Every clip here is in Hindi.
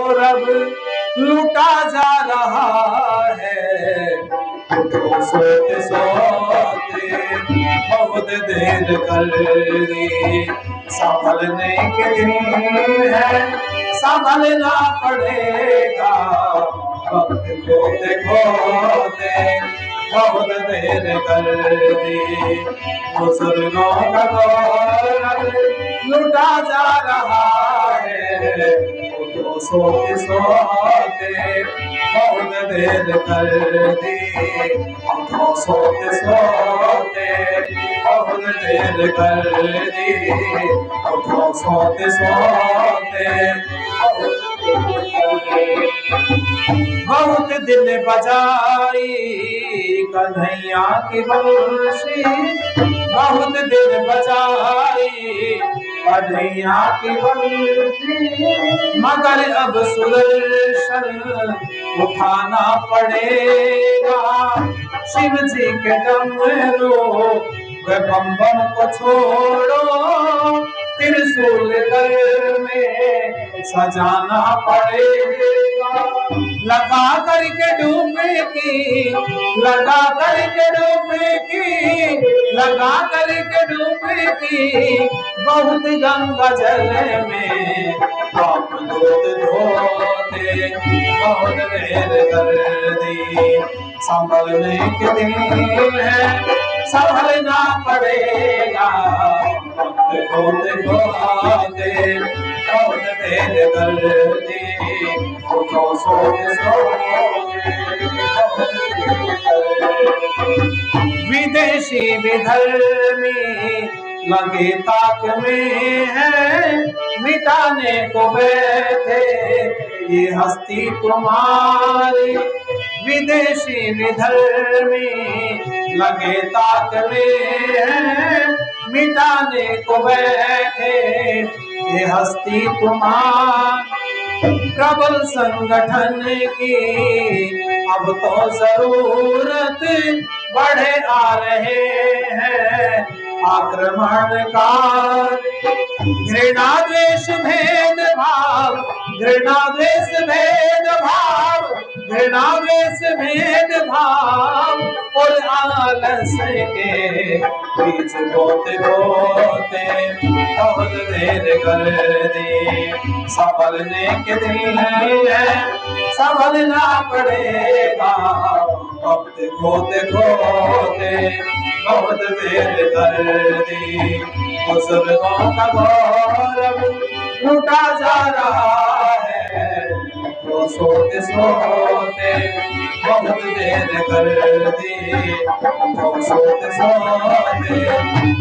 घोर अब लूटा जा रहा है। तो सोते सोते बहुत देर कर दी, संभलने के दिन है संभलना पड़ेगा। वक्त खोते खोते बहुत देर कर दी, बुजुर्गों का गौरव लुटा जा रहा है। तो सोते सोते बहुत देर कर दी, तो सोते सोते बहुत देर कर दी, तो सोते सोते बहुत दिल बजाई कन्हैया की बंशी, बहुत दिल बजाई कन्हैया की बंशी, मगर अब सुदर्शन उठाना पड़ेगा। शिव जी के डमरू वे बम बम को छोड़ो, त्रिशूल घर में सजाना पड़ेगा। लगा करके डूबेगी, लगा करके डूबेगी, लगा करके डूबेगी बहुत गंगा जल में। आप धोते धोते बहुत देर कर दी, संभलने के दिन है संभलना पड़ेगा। वक्त खोते खोते बहुत देर कर दी, तो सोते सोते विदेशी विधर्मी लगे ताक में है, मिटाने को बैठे ये हस्ती तुम्हारी। विदेशी विधर्मी लगे ताक में है, मिटाने को बैठे ये हस्ती तुम्हारी। प्रबल संगठन की अब तो जरूरत बढ़े आ रहे हैं आक्रमणकार। घृणा द्वेष भेद भाव, घृणा द्वेष भेद भाव, घृणा द्वेष भेद भाव और आलस के बीच बोते बोते बहुत देर कर दी, संभलने के दिन है संभलना पड़ेगा। वक्त खोते खोते बहुत देर कर दी, बुजुर्गों का गौरव लूटा जा रहा है। तो सोते सोते बहुत देर कर दी, तो सोते सोते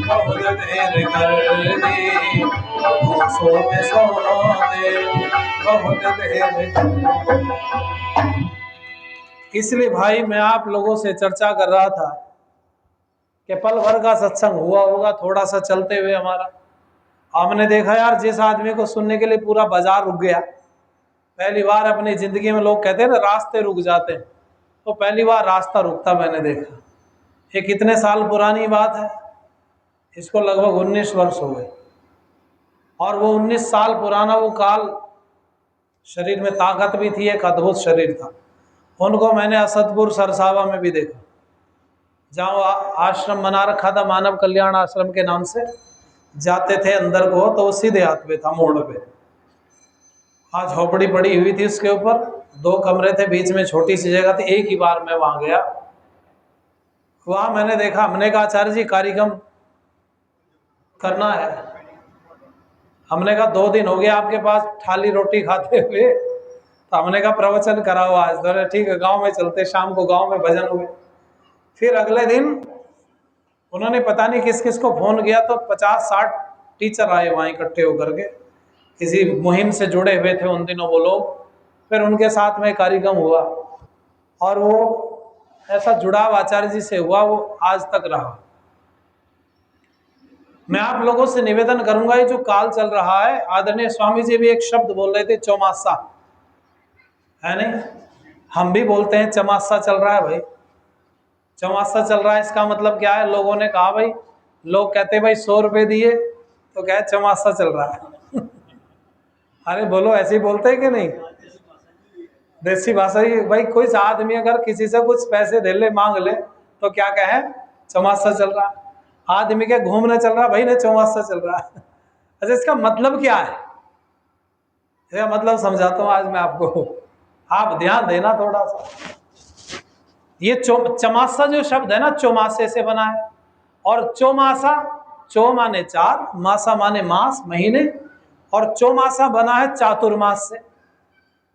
बहुत देर कर दी, तो सोते सोते बहुत देर कर दी। इसलिए भाई मैं आप लोगों से चर्चा कर रहा था कि पल भर का सत्संग हुआ होगा थोड़ा सा चलते हुए हमारा। हमने देखा यार जिस आदमी को सुनने के लिए पूरा बाजार रुक गया, पहली बार अपनी जिंदगी में लोग कहते हैं ना रास्ते रुक जाते हैं, तो पहली बार रास्ता रुकता मैंने देखा। ये कितने साल पुरानी बात है, इसको लगभग 19 वर्ष हो गए। और वो 19 साल पुराना वो काल, शरीर में ताकत भी थी, एक अद्भुत शरीर था। उनको मैंने असदपुर सरसावा में भी देखा, जहाँ वो आश्रम बना रखा था मानव कल्याण आश्रम के नाम से। जाते थे अंदर को तो वो सीधे हाथ पे था, मोड़ पे। आज झोपड़ी पड़ी हुई थी, उसके ऊपर 2 कमरे थे, बीच में छोटी सी जगह थी। एक ही बार मैं वहां गया, वहां मैंने देखा। हमने कहा आचार्य जी कार्यक्रम करना है। हमने कहा 2 दिन हो गया आपके पास थाली रोटी खाते हुए, तो हमने कहा प्रवचन कराओ आज। तो ठीक है गांव में चलते, शाम को गांव में भजन हुए। फिर अगले दिन उन्होंने पता नहीं किस किस को फोन किया, तो 50-60 टीचर आए वहाँ इकट्ठे होकर के, किसी मुहिम से जुड़े हुए थे उन दिनों वो लोग। फिर उनके साथ में कार्यक्रम हुआ और वो ऐसा जुड़ाव आचार्य जी से हुआ, वो आज तक रहा। मैं आप लोगों से निवेदन करूंगा, ये जो काल चल रहा है, आदरणीय स्वामी जी भी एक शब्द बोल रहे थे चौमासा, है नहीं? हम भी बोलते हैं चमासा चल रहा है भाई, चौमासा चल रहा है। इसका मतलब क्या है? लोगों ने कहा भाई, लोग कहते भाई 100 रुपए दिए तो क्या चौमासा चल रहा है। अरे बोलो, ऐसे ही बोलते हैं कि नहीं? देसी भाषा ही भाई। कोई आदमी अगर किसी से कुछ पैसे दे ले, मांग ले, तो क्या कहे? चौमासा चल रहा। आदमी के घूमने चल रहा, भाई ने चौमासा चल रहा। अच्छा, इसका मतलब क्या है? इसका मतलब समझाता हूं आज मैं आपको, आप ध्यान देना थोड़ा सा। ये चमासा जो शब्द है ना, चौमासे से बना है। और चौमासा, चौ माने चार, मासा माने मास, महीने, और चौमासा बना है चातुर्मास से।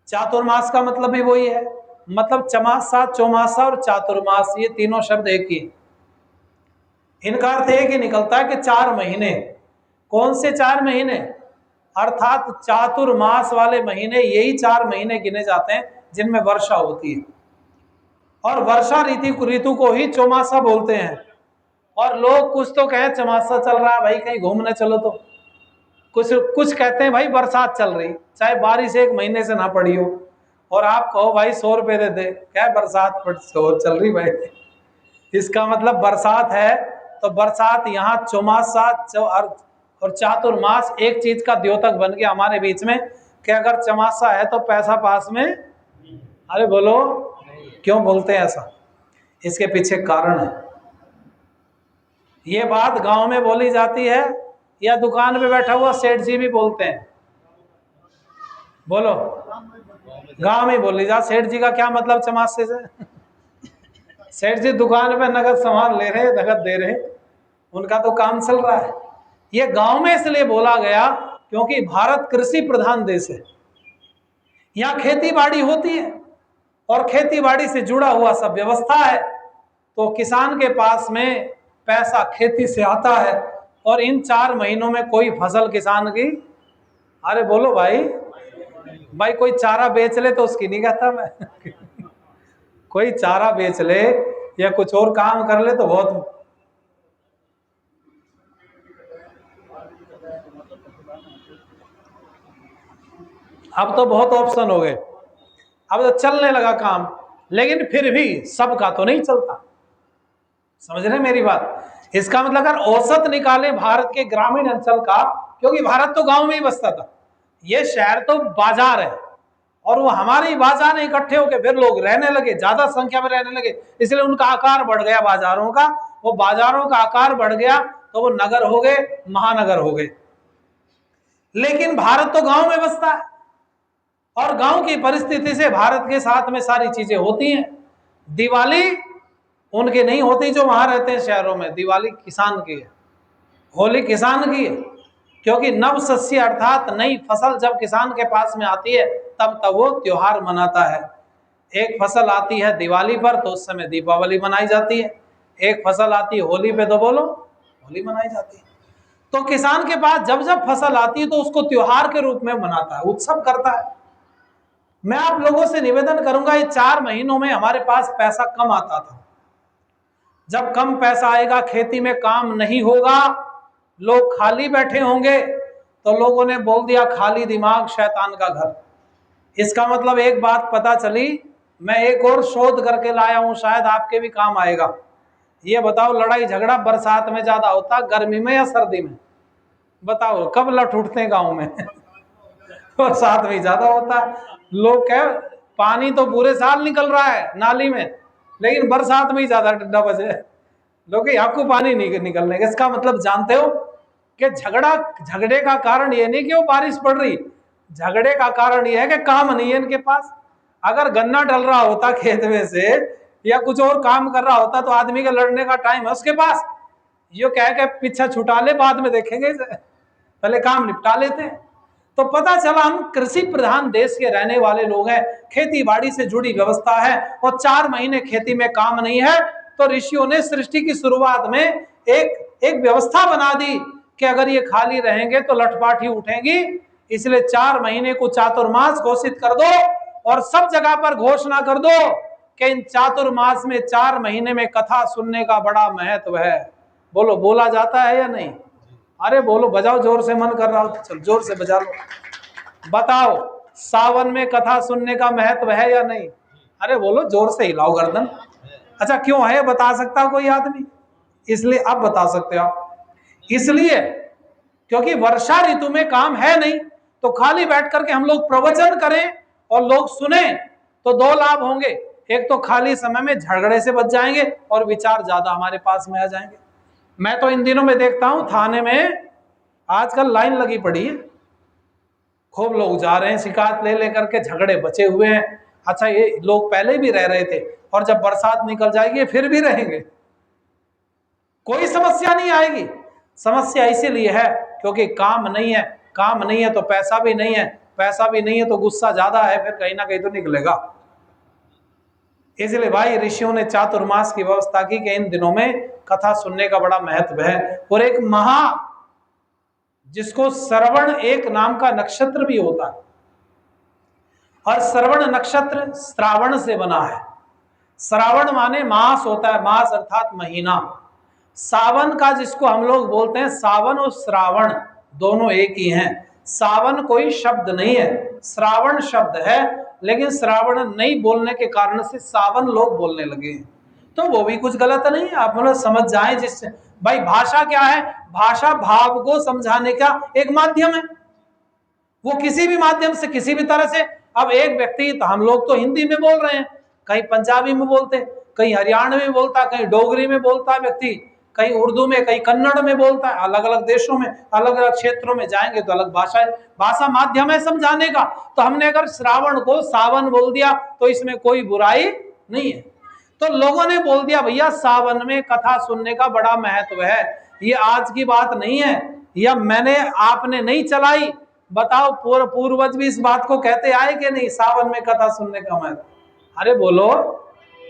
चातुर्मास का मतलब भी वही है, मतलब चमासा, चौमासा और चातुर्मास, ये तीनों शब्द एक ही। इनका अर्थ एक ही निकलता है कि 4 महीने। कौन से 4 महीने? अर्थात चातुर्मास वाले महीने, यही 4 महीने गिने जाते हैं जिनमें वर्षा होती है। और वर्षा ऋतु को ही चौमासा बोलते हैं। और लोग कुछ तो कहें चौमासा चल रहा है भाई, कहीं घूमने चलो, तो कुछ कुछ कहते हैं भाई बरसात चल रही, चाहे बारिश 1 महीने से ना पड़ी हो, और आप कहो भाई 100 रुपए दे दे, क्या बरसात चल रही भाई। इसका मतलब बरसात है, तो बरसात यहाँ चौमासा और चातुर्मास एक चीज का द्योतक बन गया हमारे बीच में, कि अगर चौमासा है तो पैसा पास में। अरे बोलो, क्यों बोलते हैं ऐसा? इसके पीछे कारण है। ये बात गांव में बोली जाती है, या दुकान पे बैठा हुआ सेठ जी भी बोलते हैं। बोलो, गांव में बोली जा। सेठ जी का क्या मतलब चमासे से? सेठ जी दुकान पे नगद सामान ले रहे, नगद दे रहे, उनका तो काम चल रहा है। ये गांव में इसलिए बोला गया क्योंकि भारत कृषि प्रधान देश है। यहाँ खेती बाड़ी होती है, और खेती बाड़ी से जुड़ा हुआ सब व्यवस्था है। तो किसान के पास में पैसा खेती से आता है, और इन 4 महीनों में कोई फसल किसान की, अरे बोलो भाई, भाई कोई चारा बेच ले तो उसकी नहीं कहता मैं। कोई चारा बेच ले या कुछ और काम कर ले तो बहुत। अब तो बहुत ऑप्शन हो गए, अब तो चलने लगा काम, लेकिन फिर भी सबका तो नहीं चलता। समझ रहे मेरी बात? इसका मतलब अगर औसत निकाले भारत के ग्रामीण अंचल का, क्योंकि भारत तो गांव में ही बसता था, ये शहर तो बाजार है, और वो हमारे बाजार में इकट्ठे होकर फिर लोग रहने लगे, ज्यादा संख्या में रहने लगे, इसलिए उनका आकार बढ़ गया बाजारों का। वो बाजारों का आकार बढ़ गया तो वो नगर हो गए, महानगर हो गए। लेकिन भारत तो गांव में बसता है, और गांव की परिस्थिति से भारत के साथ में सारी चीजें होती हैं। दिवाली उनके नहीं होती जो वहां रहते हैं शहरों में, दिवाली किसान की है, होली किसान की है। क्योंकि नव शस्य अर्थात नई फसल जब किसान के पास में आती है, तब तब वो त्योहार मनाता है। एक फसल आती है दिवाली पर तो उस समय दीपावली मनाई जाती है, एक फसल आती है होली पे तो बोलो होली मनाई जाती है। तो किसान के पास जब जब फसल आती है तो उसको त्योहार के रूप में मनाता है, उत्सव करता है। मैं आप लोगों से निवेदन करूंगा, ये 4 महीनों में हमारे पास पैसा कम आता था। जब कम पैसा आएगा, खेती में काम नहीं होगा, लोग खाली बैठे होंगे, तो लोगों ने बोल दिया खाली दिमाग शैतान का घर। इसका मतलब एक बात पता चली, मैं एक और शोध करके लाया हूं, शायद आपके भी काम आएगा। ये बताओ, लड़ाई झगड़ा बरसात में ज्यादा होता, गर्मी में या सर्दी में? बताओ कब लठ उठते हैं गांव में? बरसात में ज्यादा होता है। लोग कह, पानी तो पूरे साल निकल रहा है नाली में, लेकिन बरसात में ही ज्यादा डंडा बजे। लोग आपको पानी नहीं निकलने का। इसका मतलब जानते हो कि झगड़े का कारण ये नहीं कि वो बारिश पड़ रही, झगड़े का कारण ये है कि काम नहीं है इनके पास। अगर गन्ना डल रहा होता खेत में से, या कुछ और काम कर रहा होता, तो आदमी का लड़ने का टाइम है उसके पास, यो कह के पीछा छुटा ले, बाद में देखेंगे, पहले काम निपटा लेते हैं। तो पता चला हम कृषि प्रधान देश के रहने वाले लोग हैं, खेती बाड़ी से जुड़ी व्यवस्था है, और 4 महीने खेती में काम नहीं है। तो ऋषियों ने सृष्टि की शुरुआत में एक व्यवस्था बना दी कि अगर ये खाली रहेंगे तो लठपाठी उठेंगी, इसलिए 4 महीने को चातुर्मास घोषित कर दो, और सब जगह पर घोषणा कर दो कि इन चातुर्मास में 4 महीने में कथा सुनने का बड़ा महत्व है। बोलो, बोला जाता है या नहीं? अरे बोलो, बजाओ, जोर से मन कर रहा हो तो चल जोर से बजा लो। बताओ, सावन में कथा सुनने का महत्व है या नहीं? अरे बोलो, जोर से हिलाओ गर्दन। अच्छा, क्यों है बता सकता कोई आदमी? इसलिए अब बता सकते हो आप, इसलिए क्योंकि वर्षा ऋतु में काम है नहीं, तो खाली बैठ करके हम लोग प्रवचन करें और लोग सुने, तो दो लाभ होंगे, एक तो खाली समय में झगड़े से बच जाएंगे और विचार ज्यादा हमारे पास में आ जाएंगे। मैं तो इन दिनों में देखता हूं थाने में आजकल लाइन लगी पड़ी है, खूब लोग जा रहे हैं शिकायत ले लेकर के, झगड़े बचे हुए हैं। अच्छा, ये लोग पहले भी रह रहे थे और जब बरसात निकल जाएगी फिर भी रहेंगे, कोई समस्या नहीं आएगी। समस्या इसीलिए है क्योंकि काम नहीं है, काम नहीं है तो पैसा भी नहीं है, पैसा भी नहीं है तो गुस्सा ज्यादा है, फिर कहीं ना कहीं तो निकलेगा। इसलिए भाई ऋषियों ने चातुर्मास की व्यवस्था की कि इन दिनों में कथा सुनने का बड़ा महत्व है। और एक जिसको श्रवण एक नाम का नक्षत्र भी होता है, और श्रवण नक्षत्र श्रावण से बना है। श्रावण माने मास होता है, मास अर्थात महीना। सावन का जिसको हम लोग बोलते हैं, सावन और श्रावण दोनों एक ही हैं। सावन कोई शब्द नहीं है, श्रावण शब्द है, लेकिन श्रावण नहीं बोलने के कारण से सावन लोग बोलने लगे हैं। तो वो भी कुछ गलत नहीं है, आप लोग समझ जाएं। जिससे भाई भाषा क्या है, भाषा भाव को समझाने का एक माध्यम है, वो किसी भी माध्यम से किसी भी तरह से। अब एक व्यक्ति, तो हम लोग तो हिंदी में बोल रहे हैं, कहीं पंजाबी में बोलते, कहीं हरियाणवी में बोलता, कहीं डोगरी में बोलता व्यक्ति, कहीं उर्दू में, कहीं कन्नड़ में बोलता है। अलग अलग देशों में, अलग अलग क्षेत्रों में जाएंगे तो अलग भाषा है, भाषा माध्यम है समझाने का। तो हमने अगर श्रावण को सावन बोल दिया तो इसमें कोई बुराई नहीं है। तो लोगों ने बोल दिया भैया सावन में कथा सुनने का बड़ा महत्व है। ये आज की बात नहीं है, या मैंने आपने नहीं चलाई, बताओ पूर्वज भी इस बात को कहते आए कि नहीं, सावन में कथा सुनने का महत्व? अरे बोलो।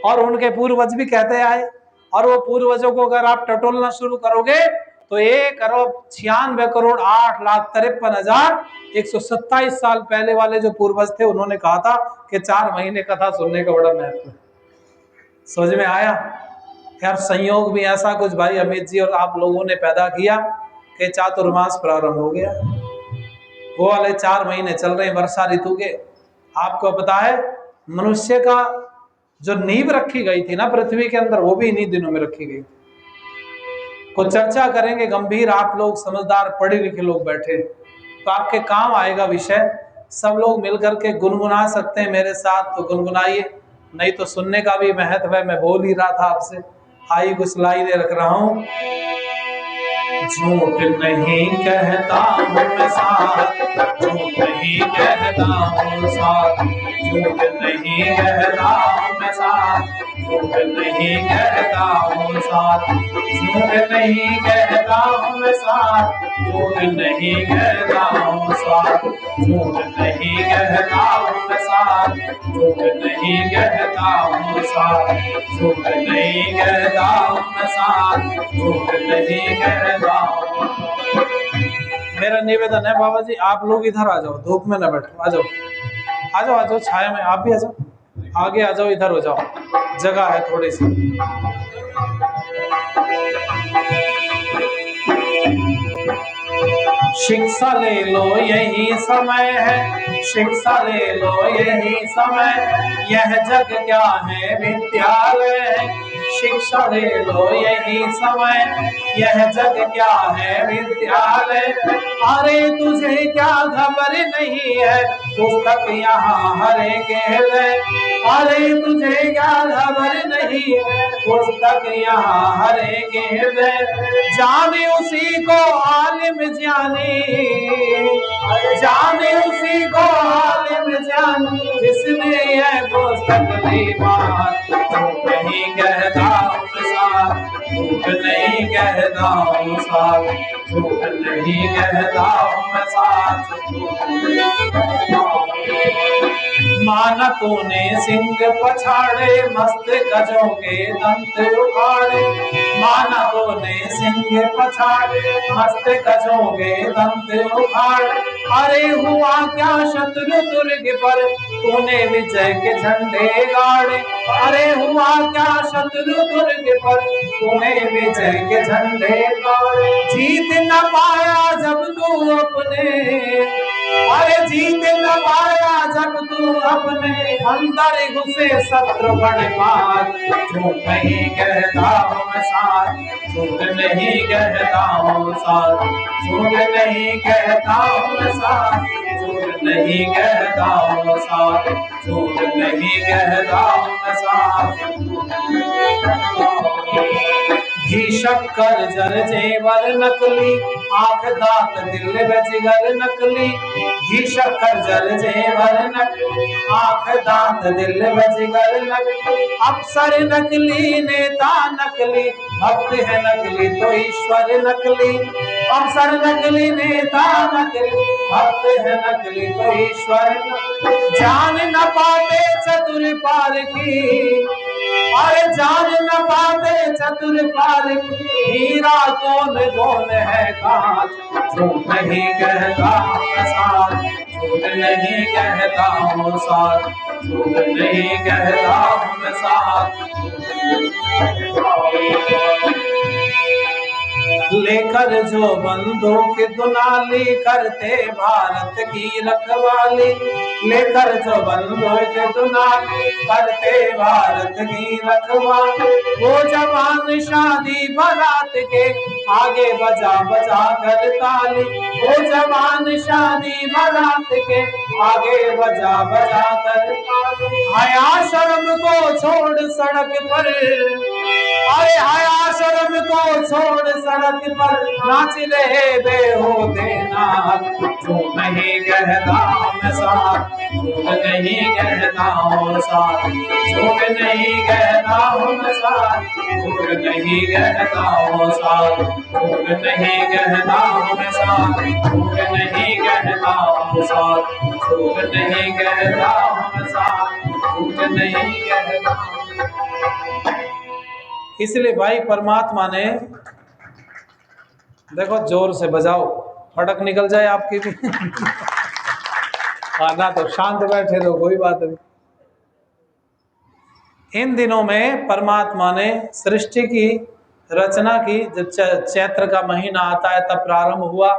और उनके पूर्वज भी कहते आए, और वो पूर्वजों को अगर आप टटोलना शुरू करोगे तो 1,96,53,53,127 साल पहले वाले जो पूर्वज थे उन्होंने कहा था कि 4 महीने कथा सुनने का बड़ा महत्व है। समझ में आया? यार संयोग भी ऐसा कुछ भाई अमित जी और आप लोगों ने पैदा किया कि चातुर्मास प्रारंभ हो गया। वो वाले 4 महीने चल रहे हैं वर्षा ऋतु के। आपको पता है मनुष्य का जो नींव रखी गई थी ना पृथ्वी के अंदर, वो भी इन्हीं दिनों में रखी गई थी। को चर्चा करेंगे गंभीर, आप लोग समझदार पढ़े लिखे लोग बैठे तो आपके काम आएगा विषय। सब लोग मिलकर के गुनगुना सकते हैं मेरे साथ तो गुनगुनाइए, नहीं तो सुनने का भी महत्व है। मैं बोल ही रहा था आपसे, आई कुछ लाइनें रख रहा हूं। झूठ नहीं कहता हूँ मैं साथ, झूठ नहीं कहता हूँ साथ, झूठ नहीं कहता हूँ मैं साथ, झूठ नहीं कहता हूँ साथ, झूठ नहीं कहता हूँ मैं साथ, झूठ नहीं कहता हूँ साथ, झूठ नहीं कहता हूँ मैं साथ, झूठ नहीं कहता हूँ साथ, झूठ नहीं कहता हूँ मैं साथ, झूठ नहीं कहता। मेरा निवेदन है बाबा जी, आप लोग इधर आ जाओ, धूप में न बैठो, आ जाओ आ जाओ आ जाओ, छाया में आप भी आ जाओ, आगे आ जाओ, इधर हो जाओ, जगह है थोड़ी सी। शिक्षा ले लो यही समय है, शिक्षा ले लो यही समय, यह जग क्या है विद्यालय, शिक्षा ले लो यही समय, यह जग क्या है विद्यालय। अरे तुझे क्या खबर नहीं है, पुस्तक यहाँ हर एक हृदय, अरे तुझे क्या खबर नहीं है, पुस्तक यहाँ हर एक हृदय। जाने उसी को आलिम जाने, जाने उसी को आलिम जाने, जिसने यह पुस्तक दी बात। झूठ नहीं कहता हूँ साथ, झूठ नहीं कहता हूँ साथ, झूठ नहीं कहता हूँ साथ, झूठ नहीं कहता हूँ। माना तूने सिंह पछाड़े, मस्त गजों के दंत उखाड़े, माना तूने सिंह पछाड़े, मस्त गजों के दंत उखाड़े। अरे हुआ क्या शत्रु दुर्ग पर, तूने विजय के झंडे गाड़े, अरे हुआ क्या शत्रु दुर्ग पर, तूने विजय के झंडे गाड़े। जीत न पाया जब तू अपने, अरे जीत न पाया जब तू अपने अंदर घुसे शत्रु बन पार। झूठ नहीं कहता हूँ मैं साथ, झूठ नहीं कहता हूँ साथ, झूठ नहीं कहता हूँ मैं साथ, झूठ नहीं कहता हूँ साथ, झूठ नहीं कहता हूँ मैं साथ। घी शक्कर जर जेवर नकली, आंख दांत दिल व जिगर नकली। घी शक्कर जर जेवर नकली, आंख दांत दिल व जिगर नकली। अफसर नकली, नेता नकली, भक्त है नकली तो ईश्वर नकली। अफसर नकली, नेता नकली, भक्त है नकली तो ईश्वर नकली। जान न पाते चतुर पार की, अरे जान न पाते चतुर पार की, हीरा कौन कौन है कांच। झूठ नहीं कहता मैं साथ, झूठ नहीं कहता हूँ साथ, झूठ नहीं कहता हूँ मैं साथ। लेकर जो बंदूक दुनाली, करते भारत की रखवाली। लेकर जो बंदूक दुनाली, करते भारत की रखवाली। वो जवान शादी बारात के, आगे बजा बजा कर ताली। वो जवान शादी बारात के, आगे बजा बजा कर ताली। हया शर्म को छोड़ सड़क पर, अरे हया शर्म को छोड़ सड़क पर, नाच रहे बेहूदे नाच। झूठ नहीं कहता मैं साथ, झूठ नहीं कहता हूँ साथ, झूठ नहीं कहता हूँ मैं साथ, झूठ नहीं कहता हूँ साथ, झूठ नहीं कहता हूँ मैं साथ, झूठ नहीं कहता हूँ साथ, झूठ नहीं कहता हूँ मैं साथ, झूठ नहीं कहता। इसलिए भाई परमात्मा ने, देखो जोर से बजाओ, फटक निकल जाए आपकी भी। ना तो शांत बैठे रहो, कोई बात नहीं। इन दिनों में परमात्मा ने सृष्टि की रचना की। जब चैत्र का महीना आता है तब प्रारंभ हुआ,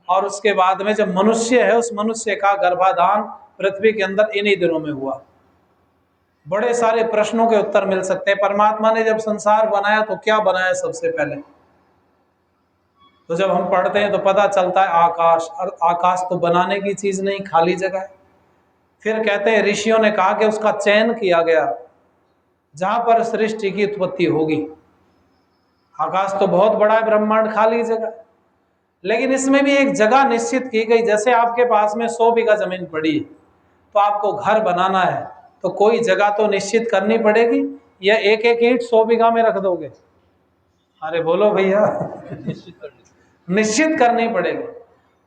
और उसके बाद में जब मनुष्य है, उस मनुष्य का गर्भाधान पृथ्वी के अंदर इन्हीं दिनों में हुआ। बड़े सारे प्रश्नों के उत्तर मिल सकते हैं। परमात्मा ने जब संसार बनाया तो क्या बनाया सबसे पहले? तो जब हम पढ़ते हैं तो पता चलता है आकाश। और आकाश तो बनाने की चीज नहीं, खाली जगह है। फिर कहते हैं ऋषियों ने कहा कि उसका चयन किया गया जहां पर सृष्टि की उत्पत्ति होगी। आकाश तो बहुत बड़ा है, ब्रह्मांड खाली जगह, लेकिन इसमें भी एक जगह निश्चित की गई। जैसे आपके पास में 100 बीघा जमीन पड़ी है, तो आपको घर बनाना है तो कोई जगह तो निश्चित करनी पड़ेगी, या एक एक ईंट 100 बीघा में रख दोगे? अरे बोलो भैया, निश्चित करनी पड़ेगी।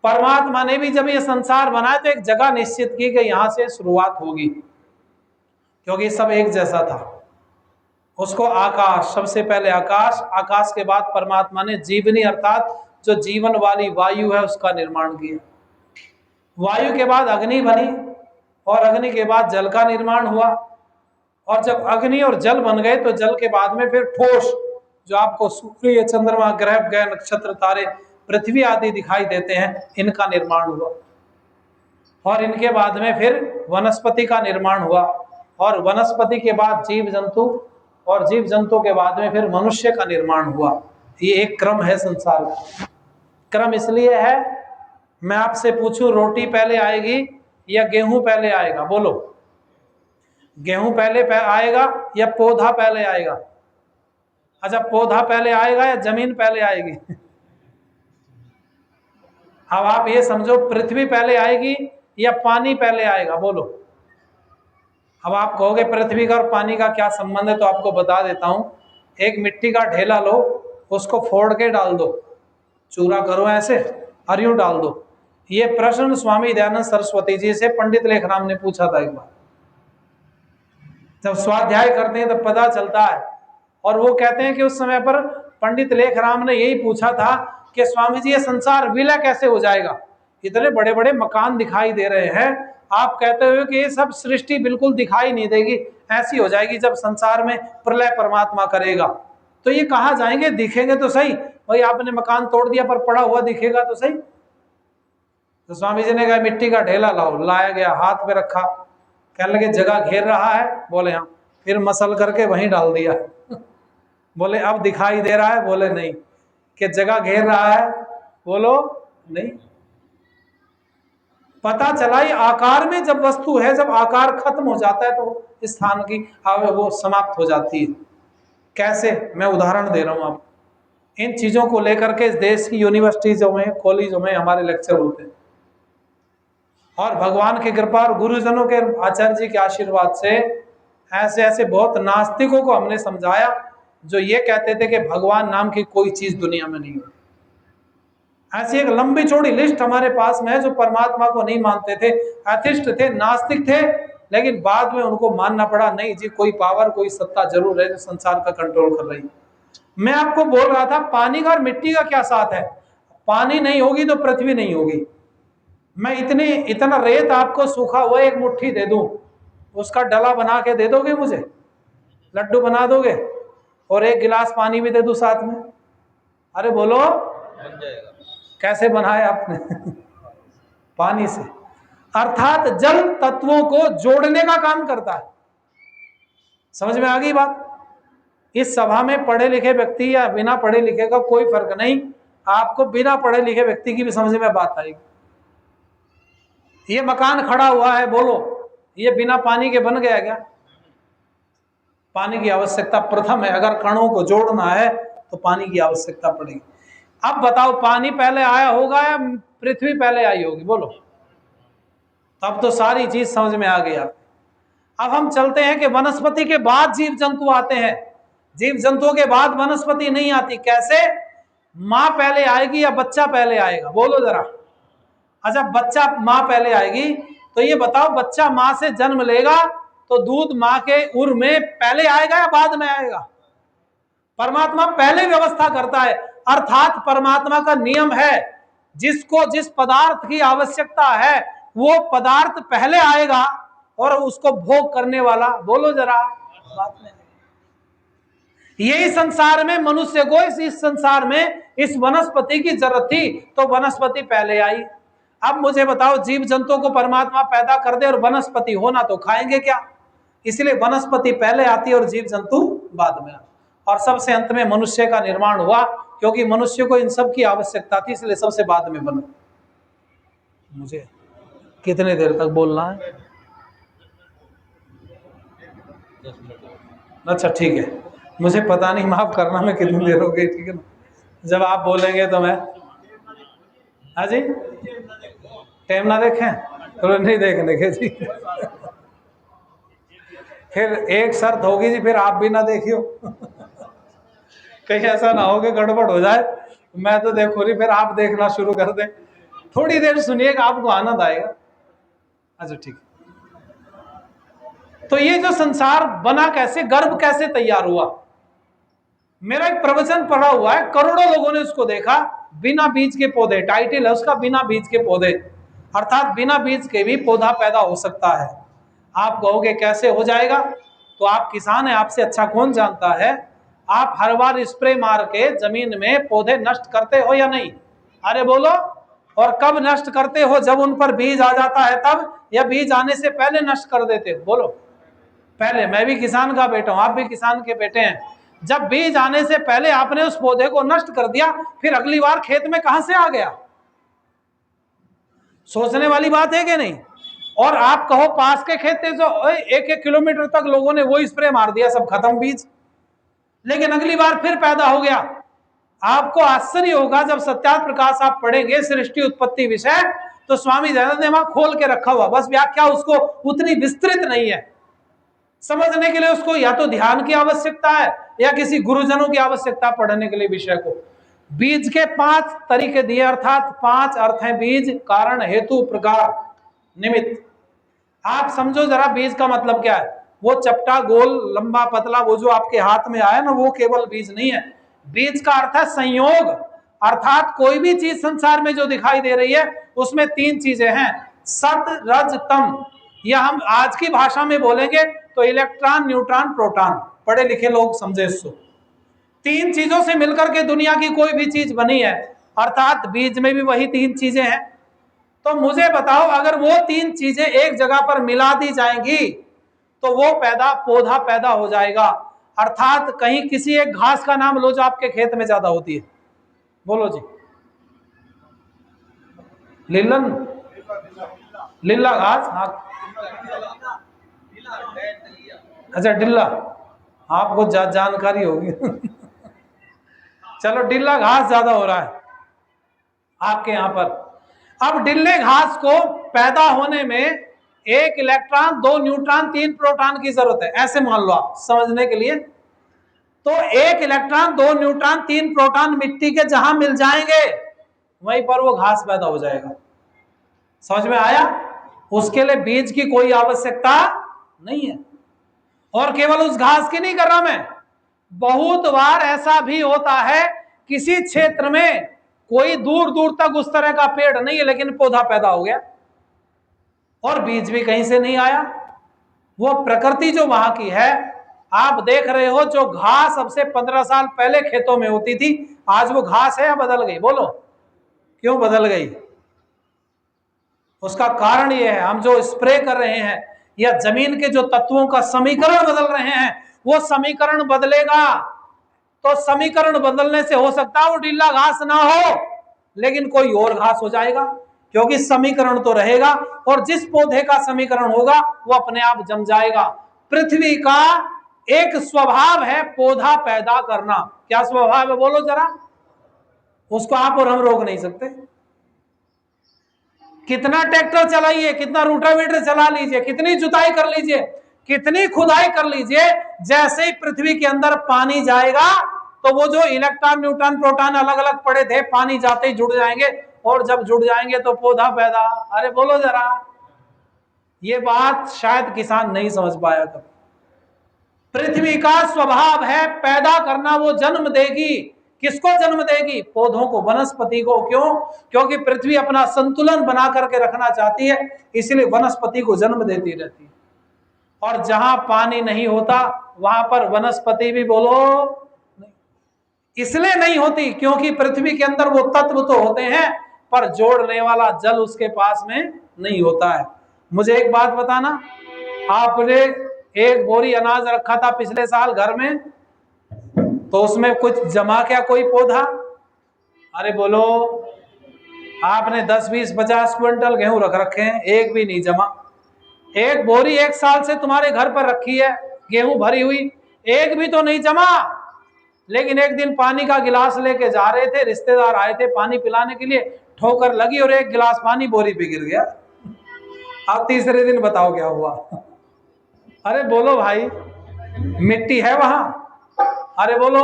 परमात्मा ने भी जब ये संसार बनाया तो एक जगह निश्चित की कि यहां से शुरुआत होगी, क्योंकि सब एक जैसा था। उसको आकाश, सबसे पहले आकाश, आकाश के बाद परमात्मा ने जीवनी अर्थात जो जीवन वाली वायु है उसका निर्माण किया। वायु के बाद अग्नि बनी, और अग्नि के बाद जल का निर्माण हुआ। और जब अग्नि और जल बन गए तो जल के बाद में फिर ठोस, जो आपको सूर्य, चंद्रमा, ग्रह, नक्षत्र, तारे, पृथ्वी आदि दिखाई देते हैं, इनका निर्माण हुआ। और इनके बाद में फिर वनस्पति का निर्माण हुआ, और वनस्पति के बाद जीव जंतु, और जीव जंतु के बाद में फिर मनुष्य का निर्माण हुआ। ये एक क्रम है संसार का। क्रम इसलिए है, मैं आपसे पूछूं रोटी पहले आएगी या गेहूं पहले आएगा? बोलो, गेहूं पहले आएगा या पौधा पहले आएगा? अच्छा, पौधा पहले आएगा या जमीन पहले आएगी? अब आप ये समझो, पृथ्वी पहले आएगी या पानी पहले आएगा? बोलो। अब आप कहोगे पृथ्वी का और पानी का क्या संबंध है, तो आपको बता देता हूं। एक मिट्टी का ढेला लो, उसको फोड़ के डाल दो, चूरा करो ऐसे और यूं डाल दो। ये प्रश्न स्वामी दयानंद सरस्वती जी से पंडित लेखराम ने पूछा था एक बार। जब स्वाध्याय करते हैं तब पता चलता है। और वो कहते हैं कि उस समय पर पंडित लेखराम ने यही पूछा था कि स्वामी जी, ये संसार विलय कैसे हो जाएगा? इतने बड़े बड़े मकान दिखाई दे रहे हैं, आप कहते हो कि ये सब सृष्टि बिल्कुल दिखाई नहीं देगी, ऐसी हो जाएगी जब संसार में प्रलय परमात्मा करेगा, तो ये कहाँ जाएंगे? दिखेंगे तो सही, भाई आपने मकान तोड़ दिया पर पड़ा हुआ दिखेगा तो सही। तो स्वामी जी ने कहा मिट्टी का ढेला लाओ, लाया गया, हाथ पे रखा, कहने लगे जगह घेर रहा है, बोले हाँ, फिर मसल करके वहीं डाल दिया। बोले अब दिखाई दे रहा है, बोले नहीं। कि जगह घेर रहा है, बोलो नहीं। पता चला ये आकार में जब वस्तु है, जब आकार खत्म हो जाता है तो स्थान की वो समाप्त हो जाती है। कैसे, मैं उदाहरण दे रहा हूं आप। इन चीजों को लेकर के इस देश की यूनिवर्सिटीजों में, कॉलेजों में हमारे लेक्चर होते हैं, और भगवान की कृपा और गुरुजनों के, आचार्य जी के आशीर्वाद से ऐसे ऐसे बहुत नास्तिकों को हमने समझाया जो ये कहते थे कि भगवान नाम की कोई चीज दुनिया में नहीं होती। ऐसी एक लंबी चौड़ी लिस्ट हमारे पास में है जो परमात्मा को नहीं मानते थे, एथिस्ट थे, नास्तिक थे, लेकिन बाद में उनको मानना पड़ा, नहीं जी कोई पावर, कोई सत्ता जरूर है जो संसार का कंट्रोल कर रही। मैं आपको बोल रहा था पानी का और मिट्टी का क्या साथ है। पानी नहीं होगी तो पृथ्वी नहीं होगी। मैं इतना रेत आपको सूखा हुआ एक मुट्ठी दे दूं, उसका डला बना के दे दोगे मुझे? लड्डू बना दोगे? और एक गिलास पानी भी दे दूं साथ में? अरे बोलो, बन जाएगा। कैसे बनाया आपने? पानी से। अर्थात जल तत्वों को जोड़ने का काम करता है। समझ में आ गई बात? इस सभा में पढ़े लिखे व्यक्ति या बिना पढ़े लिखे का कोई फर्क नहीं, आपको बिना पढ़े लिखे व्यक्ति की भी समझ में बात आएगी। ये मकान खड़ा हुआ है, बोलो ये बिना पानी के बन गया क्या? पानी की आवश्यकता प्रथम है। अगर कणों को जोड़ना है तो पानी की आवश्यकता पड़ेगी। अब बताओ पानी पहले आया होगा या पृथ्वी पहले आई होगी? बोलो। तब तो सारी चीज समझ में आ गई। अब हम चलते हैं कि वनस्पति के बाद जीव जंतु आते हैं, जीव जंतुओं के बाद वनस्पति नहीं आती। कैसे? मां पहले आएगी या बच्चा पहले आएगा? बोलो जरा। अच्छा, बच्चा मां पहले आएगी तो ये बताओ बच्चा मां से जन्म लेगा तो दूध मां के उर में पहले आएगा या बाद में आएगा? परमात्मा पहले व्यवस्था करता है। अर्थात परमात्मा का नियम है, जिसको जिस पदार्थ की आवश्यकता है वो पदार्थ पहले आएगा और उसको भोग करने वाला, बोलो जरा, बात में। यही संसार में मनुष्य को इस संसार में इस वनस्पति की जरूरत थी तो वनस्पति पहले आई। अब मुझे बताओ जीव जंतुओं को परमात्मा पैदा कर दे और वनस्पति होना, तो खाएंगे क्या? इसलिए वनस्पति पहले आती है और जीव जंतु बाद में। और सबसे अंत में मनुष्य का निर्माण हुआ, क्योंकि मनुष्य को इन सब की आवश्यकता थी, इसलिए सबसे बाद में बना। मुझे कितने देर तक बोलना है? अच्छा ठीक है, मुझे पता नहीं, माफ करना, मैं कितनी देर हो गई, ठीक है ना? जब आप बोलेंगे तो मैं, हाँ जी, टाइम ना देखें तो नहीं देखने के जी। फिर एक शर्त होगी जी, फिर आप भी ना देखियो। कहीं ऐसा ना हो कि गड़बड़ हो जाए, मैं तो देखो नहीं, फिर आप देखना शुरू कर दें। थोड़ी देर सुनिएगा, आपको आनंद आएगा। अच्छा ठीक। तो ये जो संसार बना कैसे, गर्भ कैसे तैयार हुआ? मेरा एक प्रवचन पढ़ा हुआ है, करोड़ों लोगों ने उसको देखा। बिना बीज के पौधे, टाइटल है उसका, बिना बीज के पौधे। अर्थात बिना बीज के भी पौधा पैदा हो सकता है। आप कहोगे कैसे हो जाएगा? तो आप किसान हैं, आपसे अच्छा कौन जानता है। आप हर बार स्प्रे मार के जमीन में पौधे नष्ट करते हो या नहीं? अरे बोलो। और कब नष्ट करते हो? जब उन पर बीज आ जाता है तब, या बीज आने से पहले नष्ट कर देते हो? बोलो। पहले। मैं भी किसान का बेटा हूं, आप भी किसान के बेटे हैं। जब बीज आने से पहले आपने उस पौधे को नष्ट कर दिया, फिर अगली बार खेत में कहां से आ गया? सोचने वाली बात है कि नहीं? और आप कहो पास के खेत से 1-1 किलोमीटर तक लोगों ने वो स्प्रे मार दिया, सब खत्म बीज, लेकिन अगली बार फिर पैदा हो गया। आपको आश्चर्य होगा जब सत्यार्थ प्रकाश आप पढ़ेंगे सृष्टि उत्पत्ति विषय, तो स्वामी दयानंद ने वहां खोल के रखा हुआ, बस व्याख्या उसको उतनी विस्तृत नहीं है। समझने के लिए उसको या तो ध्यान की आवश्यकता है या किसी गुरुजनों की आवश्यकता पढ़ने के लिए विषय को। बीज के 5 तरीके दिए, अर्थात 5 अर्थ हैं बीज, कारण, हेतु, प्रकार, निमित्त। आप समझो जरा बीज का मतलब क्या है। वो चपटा, गोल, लंबा, पतला, वो जो आपके हाथ में आया ना, वो केवल बीज नहीं है। बीज का अर्थ है संयोग। अर्थात कोई भी चीज संसार में जो दिखाई दे रही है उसमें 3 चीजें हैं, सत, रज, तम। या हम आज की भाषा में बोलेंगे तो इलेक्ट्रॉन, न्यूट्रॉन, प्रोटॉन। पढ़े लिखे लोग समझे इसको। 3 चीजों से मिलकर के दुनिया की कोई भी चीज बनी है, अर्थात बीज में भी वही 3 चीजें हैं। तो मुझे बताओ, अगर वो तीन चीजें एक जगह पर मिला दी जाएंगी तो वो पौधा पैदा हो जाएगा। अर्थात कहीं किसी एक घास का नाम लो जो आपके खेत में ज्यादा होती है, बोलो जी। लिल्लन, लिल्ला घास, हाँ। अच्छा, डिल्ला, आपको जानकारी होगी। चलो, डिल्ला घास ज्यादा हो रहा है आपके यहां पर। अब डिल्ले घास को पैदा होने में एक इलेक्ट्रॉन, दो न्यूट्रॉन, तीन प्रोटॉन की जरूरत है, ऐसे मान लो आप समझने के लिए। तो एक इलेक्ट्रॉन, दो न्यूट्रॉन, तीन प्रोटॉन मिट्टी के जहां मिल जाएंगे वहीं पर वो घास पैदा हो जाएगा। समझ में आया? उसके लिए बीज की कोई आवश्यकता नहीं है। और केवल उस घास की नहीं कर रहा मैं, बहुत बार ऐसा भी होता है किसी क्षेत्र में कोई दूर दूर तक उस तरह का पेड़ नहीं है लेकिन पौधा पैदा हो गया और बीज भी कहीं से नहीं आया। वो प्रकृति जो वहां की है, आप देख रहे हो, जो घास अब से 15 साल पहले खेतों में होती थी, आज वो घास है या बदल गई? बोलो, क्यों बदल गई? उसका कारण ये है, हम जो स्प्रे कर रहे हैं या जमीन के जो तत्वों का समीकरण बदल रहे हैं, वो समीकरण बदलेगा तो समीकरण बदलने से हो सकता है वो ढीला घास ना हो लेकिन कोई और घास हो जाएगा, क्योंकि समीकरण तो रहेगा और जिस पौधे का समीकरण होगा वो अपने आप जम जाएगा। पृथ्वी का एक स्वभाव है पौधा पैदा करना। क्या स्वभाव है बोलो जरा? उसको आप और हम रोक नहीं सकते। कितना ट्रैक्टर चलाइए, कितना रोटावेटर चला लीजिए, कितनी जुताई कर लीजिए, कितनी खुदाई कर लीजिए, जैसे ही पृथ्वी के अंदर पानी जाएगा तो वो जो इलेक्ट्रॉन, न्यूट्रॉन, प्रोटॉन अलग अलग पड़े थे, पानी जाते ही जुड़ जाएंगे और जब जुड़ जाएंगे तो पौधा पैदा। अरे बोलो जरा, ये बात शायद किसान नहीं समझ पाया था। पृथ्वी का स्वभाव है पैदा करना, वो जन्म देगी। किसको जन्म देगी? पौधों को, वनस्पति को। क्यों? क्योंकि पृथ्वी अपना संतुलन बना करके रखना चाहती है, इसलिए वनस्पति को जन्म देती रहती है। और जहां पानी नहीं होता वहां पर वनस्पति भी, बोलो, इसलिए नहीं होती क्योंकि पृथ्वी के अंदर वो तत्व तो होते हैं पर जोड़ने वाला जल उसके पास में नहीं होता है। मुझे एक बात बताना, आपने एक बोरी अनाज रखा था पिछले साल घर में, तो उसमें कुछ जमा क्या कोई पौधा? अरे बोलो, आपने 10, 20, 50 क्विंटल गेहूं रख रखे हैं, एक भी नहीं जमा। एक बोरी एक साल से तुम्हारे घर पर रखी है गेहूं भरी हुई, एक भी तो नहीं जमा। लेकिन एक दिन पानी का गिलास लेके जा रहे थे, रिश्तेदार आए थे पानी पिलाने के लिए, ठोकर लगी और एक गिलास पानी बोरी पे गिर गया। अब तीसरे दिन बताओ क्या हुआ? अरे बोलो भाई, मिट्टी है वहां? अरे बोलो,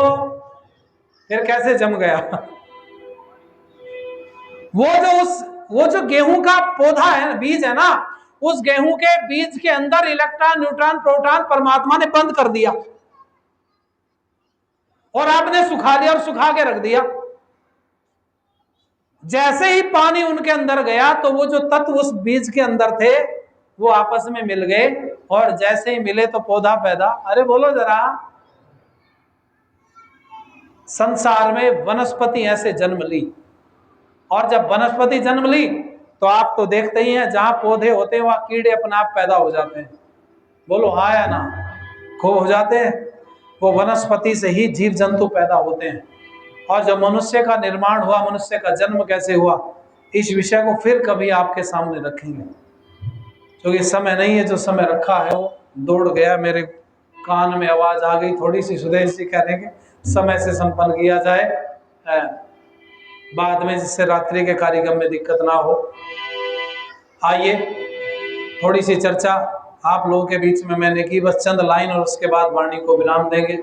फिर कैसे जम गया? वो जो गेहूं का पौधा है, बीज है ना, उस गेहूं के बीज के अंदर इलेक्ट्रॉन, न्यूट्रॉन, प्रोटॉन परमात्मा ने बंद कर दिया और आपने सुखा दिया और सुखा के रख दिया। जैसे ही पानी उनके अंदर गया तो वो जो तत्व उस बीज के अंदर थे वो आपस में मिल गए और जैसे ही मिले तो पौधा पैदा। अरे बोलो जरा, संसार में वनस्पति ऐसे जन्म ली, और जब वनस्पति जन्म ली तो आप तो देखते ही हैं, जहां पौधे होते हैं वहां कीड़े अपने आप पैदा हो जाते हैं। बोलो हाँ या ना? खूब हो जाते हैं। वो वनस्पति से ही जीव जंतु पैदा होते हैं। और जब मनुष्य का निर्माण हुआ, मनुष्य का जन्म कैसे हुआ, इस विषय को फिर कभी आपके सामने रखेंगे, क्योंकि समय नहीं है। जो समय रखा है वो दौड़ गया, मेरे कान में आवाज आ गई थोड़ी सी सुदेश जी कहने के, समय से संपन्न किया जाए बाद में, जिससे रात्रि के कार्यक्रम में दिक्कत ना हो। आइए थोड़ी सी चर्चा आप लोगों के बीच में मैंने की, बस चंद लाइन, और उसके बाद वाणी को विराम देंगे।